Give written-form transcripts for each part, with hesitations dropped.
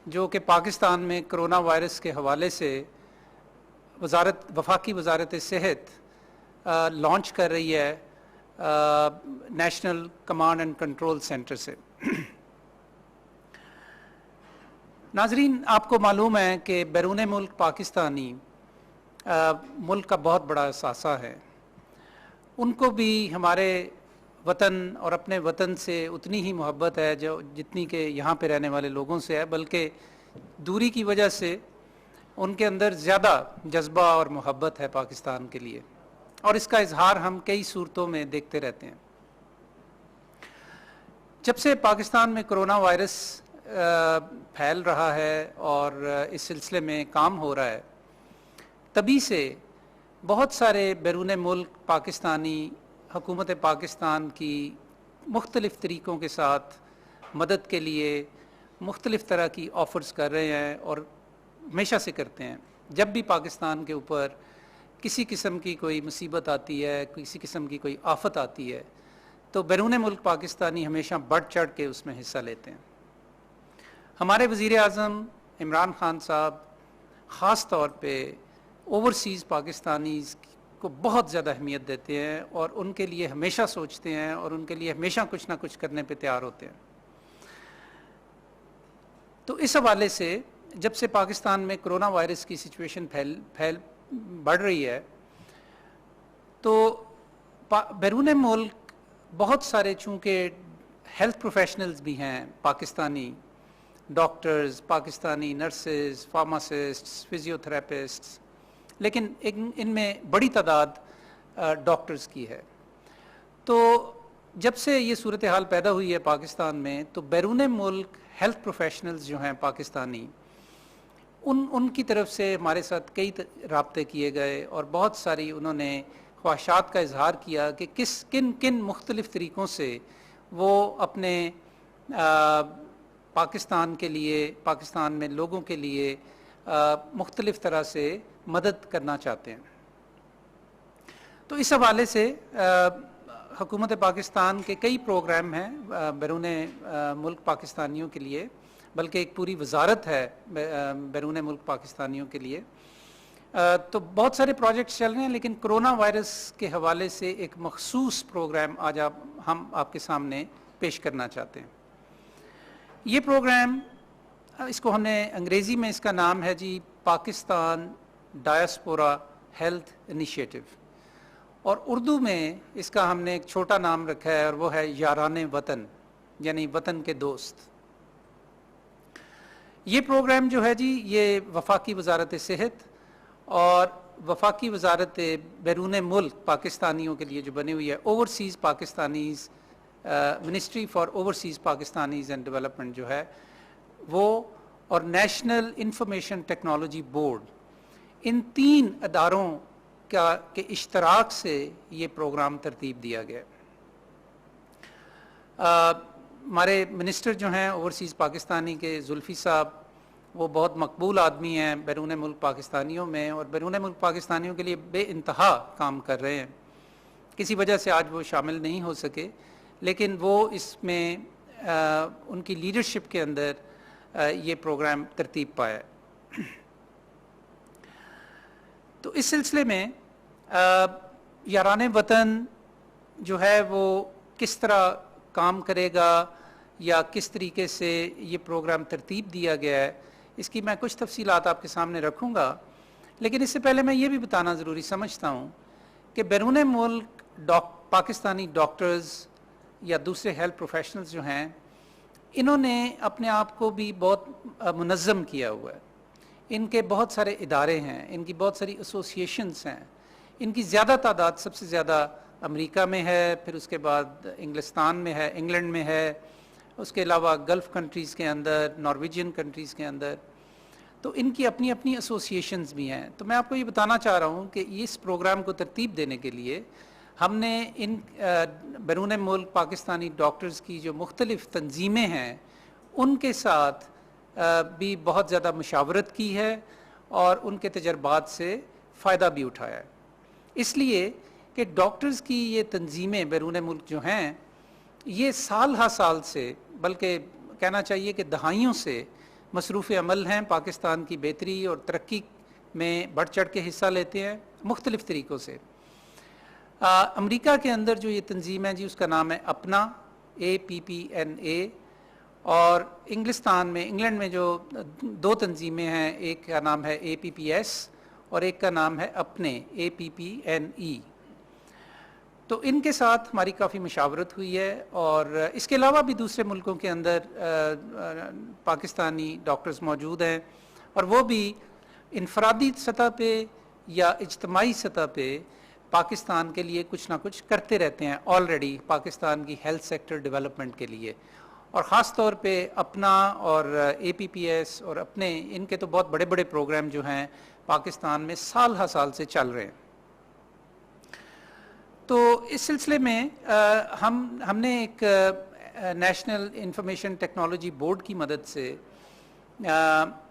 جو کہ پاکستان میں کرونا وائرس کے حوالے سے وفاقی وزارت صحت لانچ کر رہی ہے national command and control centre سے۔ ناظرین، آپ کو معلوم ہے کہ بیرون ملک پاکستانی ملک کا بہت بڑا اثاثہ ہے۔ ان کو بھی ہمارے وطن اور اپنے وطن سے اتنی ہی محبت ہے جتنی کہ یہاں پہ رہنے والے لوگوں سے ہے، بلکہ دوری کی وجہ سے ان کے اندر زیادہ جذبہ اور محبت ہے پاکستان کے لیے، اور اس کا اظہار ہم کئی صورتوں میں دیکھتے رہتے ہیں۔ جب سے پاکستان میں کرونا وائرس پھیل رہا ہے اور اس سلسلے میں کام ہو رہا ہے، تبھی سے بہت سارے بیرون ملک پاکستانی حکومت پاکستان کی مختلف طریقوں کے ساتھ مدد کے لیے مختلف طرح کی آفرز کر رہے ہیں، اور ہمیشہ سے کرتے ہیں۔ جب بھی پاکستان کے اوپر کسی قسم کی کوئی مصیبت آتی ہے، کسی قسم کی کوئی آفت آتی ہے، تو بیرون ملک پاکستانی ہمیشہ بڑھ چڑھ کے اس میں حصہ لیتے ہیں۔ ہمارے وزیر اعظم عمران خان صاحب خاص طور پہ اوورسیز پاکستانیز کو بہت زیادہ اہمیت دیتے ہیں، اور ان کے لیے ہمیشہ سوچتے ہیں، اور ان کے لیے ہمیشہ کچھ نہ کچھ کرنے پہ تیار ہوتے ہیں۔ تو اس حوالے سے جب سے پاکستان میں کرونا وائرس کی سچویشن بڑھ رہی ہے، تو بیرون ملک بہت سارے چونکہ ہیلتھ پروفیشنلز بھی ہیں Pakistani, doctors, Pakistani nurses, pharmacists, فزیوتھراپسٹس، لیکن ان میں بڑی تعداد ڈاکٹرز کی ہے۔ تو جب سے یہ صورتحال پیدا ہوئی ہے پاکستان میں، تو بیرون ملک ہیلتھ پروفیشنلز جو ہیں پاکستانی، ان کی طرف سے ہمارے ساتھ کئی رابطے کیے گئے، اور بہت ساری انہوں نے خواہشات کا اظہار کیا کہ کن مختلف طریقوں سے وہ اپنے پاکستان کے لیے، پاکستان میں لوگوں کے لیے مختلف طرح سے مدد کرنا چاہتے ہیں۔ تو اس حوالے سے حکومت پاکستان کے کئی پروگرام ہیں بیرون ملک پاکستانیوں کے لیے، بلکہ ایک پوری وزارت ہے بیرون ملک پاکستانیوں کے لیے۔ تو بہت سارے پروجیکٹس چل رہے ہیں، لیکن کرونا وائرس کے حوالے سے ایک مخصوص پروگرام آج ہم آپ کے سامنے پیش کرنا چاہتے ہیں۔ یہ پروگرام، اس کو ہم نے انگریزی میں اس کا نام ہے جی پاکستان ڈائسپورا ہیلتھ انیشیٹو، اور اردو میں اس کا ہم نے ایک چھوٹا نام رکھا ہے، اور وہ ہے یاران وطن، یعنی وطن کے دوست۔ یہ پروگرام جو ہے جی، یہ وفاقی وزارت صحت اور وفاقی وزارت بیرون ملک پاکستانیوں کے لیے جو بنی ہوئی ہے، overseas Pakistanis ministry for overseas Pakistanis and development جو ہے وہ، اور نیشنل انفارمیشن ٹیکنالوجی بورڈ، ان تین اداروں کے اشتراک سے یہ پروگرام ترتیب دیا گیا۔ ہمارے منسٹر جو ہیں اوورسیز پاکستانی کے زلفی صاحب، وہ بہت مقبول آدمی ہیں بیرون ملک پاکستانیوں میں، اور بیرون ملک پاکستانیوں کے لیے بے انتہا کام کر رہے ہیں۔ کسی وجہ سے آج وہ شامل نہیں ہو سکے، لیکن وہ اس میں ان کی لیڈرشپ کے اندر یہ پروگرام ترتیب پایا ہے۔ تو اس سلسلے میں یاران وطن جو ہے وہ کس طرح کام کرے گا، یا کس طریقے سے یہ پروگرام ترتیب دیا گیا ہے، اس کی میں کچھ تفصیلات آپ کے سامنے رکھوں گا۔ لیکن اس سے پہلے میں یہ بھی بتانا ضروری سمجھتا ہوں کہ بیرون ملک پاکستانی ڈاکٹرز یا دوسرے ہیلتھ پروفیشنلز جو ہیں، انہوں نے اپنے آپ کو بھی بہت منظم کیا ہوا ہے۔ ان کے بہت سارے ادارے ہیں، ان کی بہت ساری ایسوسیشنز ہیں، ان کی زیادہ تعداد سب سے زیادہ امریکہ میں ہے، پھر اس کے بعد انگلستان میں ہے، انگلینڈ میں ہے، اس کے علاوہ گلف کنٹریز کے اندر، نارویجین کنٹریز کے اندر۔ تو ان کی اپنی اپنی ایسوسیشنز بھی ہیں۔ تو میں آپ کو یہ بتانا چاہ رہا ہوں کہ اس پروگرام کو ترتیب دینے کے لیے ہم نے ان بیرون ملک پاکستانی ڈاکٹرز کی جو مختلف تنظیمیں ہیں، ان کے ساتھ بھی بہت زیادہ مشاورت کی ہے، اور ان کے تجربات سے فائدہ بھی اٹھایا ہے۔ اس لیے کہ ڈاکٹرز کی یہ تنظیمیں بیرون ملک جو ہیں، یہ سال ہا سال سے، بلکہ کہنا چاہیے کہ دہائیوں سے مصروف عمل ہیں، پاکستان کی بہتری اور ترقی میں بڑھ چڑھ کے حصہ لیتے ہیں مختلف طریقوں سے۔ امریکہ کے اندر جو یہ تنظیم ہے جی اس کا نام ہے اپنا، APPNA، اور انگلینڈ میں جو دو تنظیمیں ہیں، ایک کا نام ہے APPS اور ایک کا نام ہے اپنے، APPNE۔ تو ان کے ساتھ ہماری کافی مشاورت ہوئی ہے، اور اس کے علاوہ بھی دوسرے ملکوں کے اندر پاکستانی ڈاکٹرز موجود ہیں، اور وہ بھی انفرادی سطح پہ یا اجتماعی سطح پہ پاکستان کے لیے کچھ نہ کچھ کرتے رہتے ہیں آلریڈی، پاکستان کی ہیلتھ سیکٹر ڈیولپمنٹ کے لیے۔ اور خاص طور پہ اپنا اور APPS اور اپنے، ان کے تو بہت بڑے بڑے پروگرام جو ہیں پاکستان میں سال ہر سال سے چل رہے ہیں۔ تو اس سلسلے میں ہم نے ایک نیشنل انفارمیشن ٹیکنالوجی بورڈ کی مدد سے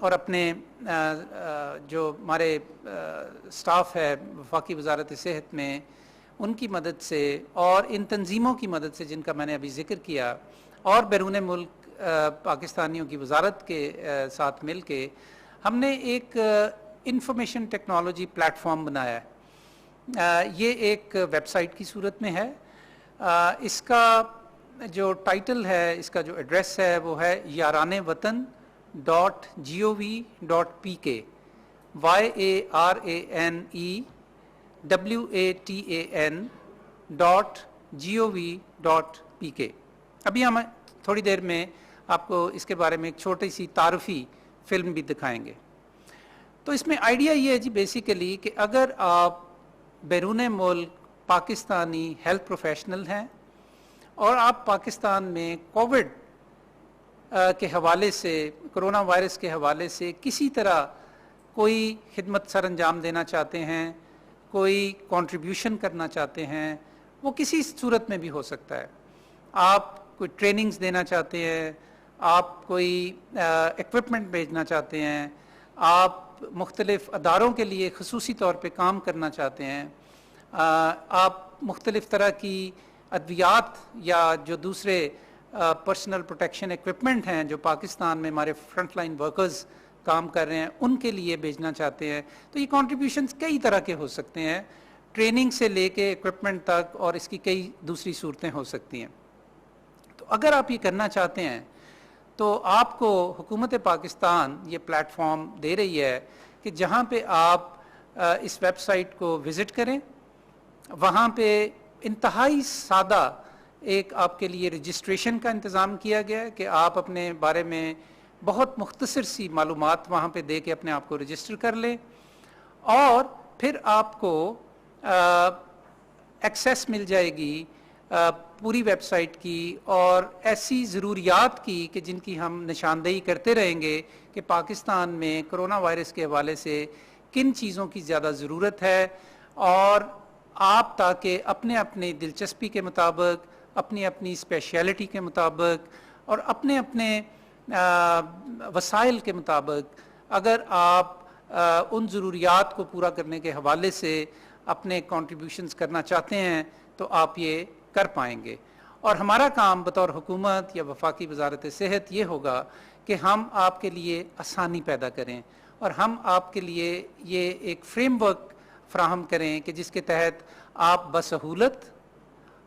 اور اپنے جو ہمارے سٹاف ہے وفاقی وزارت صحت میں، ان کی مدد سے اور ان تنظیموں کی مدد سے جن کا میں نے ابھی ذکر کیا، اور بیرون ملک پاکستانیوں کی وزارت کے ساتھ مل کے ہم نے ایک انفارمیشن ٹیکنالوجی پلیٹ فارم بنایا ہے۔ یہ ایک ویب سائٹ کی صورت میں ہے۔ اس کا جو ٹائٹل ہے، اس کا جو ایڈریس ہے وہ ہے yaranewatan.gov.pk، yaranewatan.gov.pk۔ ابھی ہم تھوڑی دیر میں آپ کو اس کے بارے میں ایک چھوٹی سی تعارفی فلم بھی دکھائیں گے۔ تو اس میں آئیڈیا یہ ہے جی بیسیکلی کہ اگر آپ بیرون ملک پاکستانی ہیلتھ پروفیشنل ہیں اور آپ پاکستان میں کووڈ کے حوالے سے، کرونا وائرس کے حوالے سے کسی طرح کوئی خدمت سر انجام دینا چاہتے ہیں، کوئی کنٹریبیوشن کرنا چاہتے ہیں، وہ کسی صورت میں بھی ہو سکتا ہے۔ آپ کوئی ٹریننگز دینا چاہتے ہیں، آپ کوئی ایکوپمنٹ بھیجنا چاہتے ہیں، آپ مختلف اداروں کے لیے خصوصی طور پہ کام کرنا چاہتے ہیں، آپ مختلف طرح کی ادویات یا جو دوسرے پرسنل پروٹیکشن ایکوپمنٹ ہیں جو پاکستان میں ہمارے فرنٹ لائن ورکرز کام کر رہے ہیں ان کے لیے بھیجنا چاہتے ہیں، تو یہ کنٹریبیوشنز کئی طرح کے ہو سکتے ہیں، ٹریننگ سے لے کے ایکوپمنٹ تک، اور اس کی کئی دوسری صورتیں ہو سکتی ہیں۔ تو اگر آپ یہ کرنا چاہتے ہیں تو آپ کو حکومت پاکستان یہ پلیٹ فارم دے رہی ہے کہ جہاں پہ آپ اس ویب سائٹ کو وزٹ کریں، وہاں پہ انتہائی سادہ ایک آپ کے لیے رجسٹریشن کا انتظام کیا گیا ہے کہ آپ اپنے بارے میں بہت مختصر سی معلومات وہاں پہ دے کے اپنے آپ کو رجسٹر کر لیں، اور پھر آپ کو ایکسیس مل جائے گی پوری ویب سائٹ کی اور ایسی ضروریات کی کہ جن کی ہم نشاندہی کرتے رہیں گے کہ پاکستان میں کرونا وائرس کے حوالے سے کن چیزوں کی زیادہ ضرورت ہے، اور آپ تاکہ اپنے اپنے دلچسپی کے مطابق، اپنی اپنی اسپیشلٹی کے مطابق اور اپنے اپنے وسائل کے مطابق اگر آپ ان ضروریات کو پورا کرنے کے حوالے سے اپنے کنٹریبیوشنز کرنا چاہتے ہیں تو آپ یہ کر پائیں گے۔ اور ہمارا کام بطور حکومت یا وفاقی وزارت صحت یہ ہوگا کہ ہم آپ کے لیے آسانی پیدا کریں، اور ہم آپ کے لیے یہ ایک فریم ورک فراہم کریں کہ جس کے تحت آپ بسہولت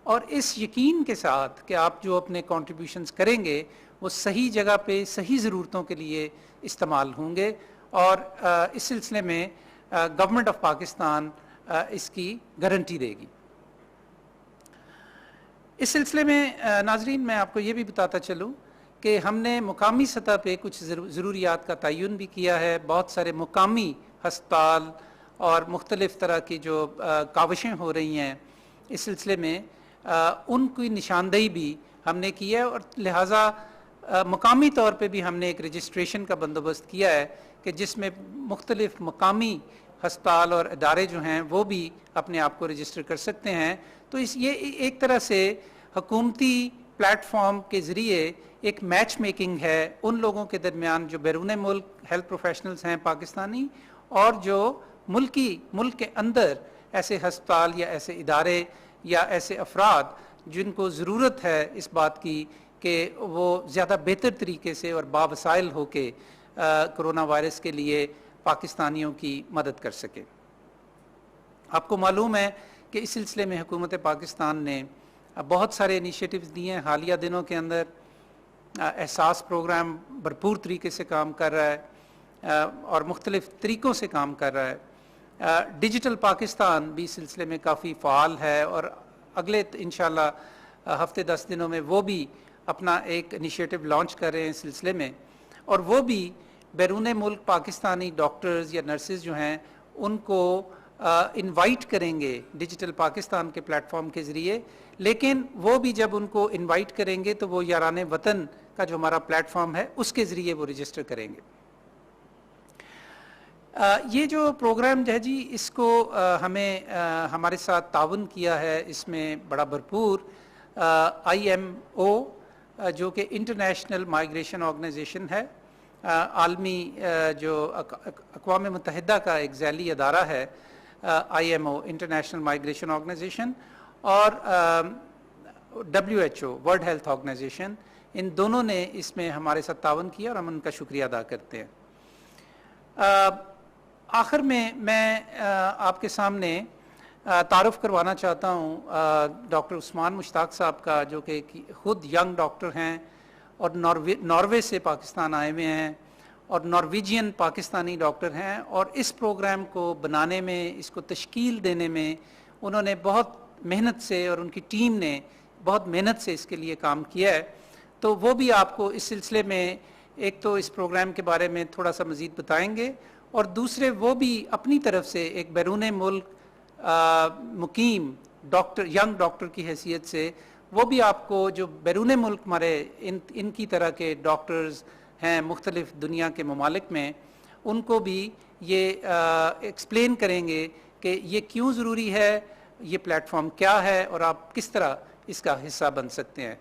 اور اس یقین کے ساتھ کہ آپ جو اپنے کنٹریبیوشنز کریں گے وہ صحیح جگہ پہ صحیح ضرورتوں کے لیے استعمال ہوں گے، اور اس سلسلے میں گورنمنٹ آف پاکستان اس کی گارنٹی دے گی۔ اس سلسلے میں ناظرین میں آپ کو یہ بھی بتاتا چلوں کہ ہم نے مقامی سطح پہ کچھ ضروریات کا تعین بھی کیا ہے۔ بہت سارے مقامی ہسپتال اور مختلف طرح کی جو کاوشیں ہو رہی ہیں اس سلسلے میں ان کی نشاندہی بھی ہم نے کی ہے، اور لہٰذا مقامی طور پہ بھی ہم نے ایک رجسٹریشن کا بندوبست کیا ہے کہ جس میں مختلف مقامی ہسپتال اور ادارے جو ہیں وہ بھی اپنے آپ کو رجسٹر کر سکتے ہیں۔ تو یہ ایک طرح سے حکومتی پلیٹ فارم کے ذریعے ایک میچ میکنگ ہے ان لوگوں کے درمیان جو بیرون ملک ہیلتھ پروفیشنلز ہیں پاکستانی، اور جو ملک کے اندر ایسے ہسپتال یا ایسے ادارے یا ایسے افراد جن کو ضرورت ہے اس بات کی کہ وہ زیادہ بہتر طریقے سے اور باوسائل ہو کے کرونا وائرس کے لیے پاکستانیوں کی مدد کر سکیں۔ آپ کو معلوم ہے کہ اس سلسلے میں حکومت پاکستان نے بہت سارے انیشیٹوز دیے ہیں۔ حالیہ دنوں کے اندر احساس پروگرام بھرپور طریقے سے کام کر رہا ہے اور مختلف طریقوں سے کام کر رہا ہے۔ ڈیجیٹل پاکستان بھی اس سلسلے میں کافی فعال ہے اور اگلے انشاءاللہ ہفتے 10 دنوں میں وہ بھی اپنا ایک انیشیٹو لانچ کر رہے ہیں اس سلسلے میں، اور وہ بھی بیرون ملک پاکستانی ڈاکٹرز یا نرسز جو ہیں ان کو انوائٹ کریں گے ڈیجیٹل پاکستان کے پلیٹ فارم کے ذریعے، لیکن وہ بھی جب ان کو انوائٹ کریں گے تو وہ یاران وطن کا جو ہمارا پلیٹ فارم ہے اس کے ذریعے وہ رجسٹر کریں گے۔ یہ جو پروگرام ہے جی، اس کو ہمیں ہمارے ساتھ تعاون کیا ہے اس میں بڑا بھرپور IMO جو کہ انٹرنیشنل مائیگریشن آرگنائزیشن ہے، عالمی جو اقوام متحدہ کا ایک ذیلی ادارہ ہے IMO انٹرنیشنل مائیگریشن آرگنائزیشن، اور WHO ورلڈ ہیلتھ آرگنائزیشن، ان دونوں نے اس میں ہمارے ساتھ تعاون کیا اور ہم ان کا شکریہ ادا کرتے ہیں۔ آخر میں آپ کے سامنے تعارف کروانا چاہتا ہوں ڈاکٹر عثمان مشتاق صاحب کا، جو کہ خود ینگ ڈاکٹر ہیں اور ناروے سے پاکستان آئے ہوئے ہیں اور نارویجین پاکستانی ڈاکٹر ہیں، اور اس پروگرام کو بنانے میں، اس کو تشکیل دینے میں انہوں نے بہت محنت سے، اور ان کی ٹیم نے بہت محنت سے اس کے لیے کام کیا ہے۔ تو وہ بھی آپ کو اس سلسلے میں ایک تو اس پروگرام کے بارے میں تھوڑا سا مزید بتائیں گے، اور دوسرے وہ بھی اپنی طرف سے ایک بیرون ملک مقیم ڈاکٹر، ینگ ڈاکٹر کی حیثیت سے وہ بھی آپ کو جو بیرون ملک ہمارے ان کی طرح کے ڈاکٹرز ہیں مختلف دنیا کے ممالک میں، ان کو بھی یہ ایکسپلین کریں گے کہ یہ کیوں ضروری ہے، یہ پلیٹ فارم کیا ہے، اور آپ کس طرح اس کا حصہ بن سکتے ہیں۔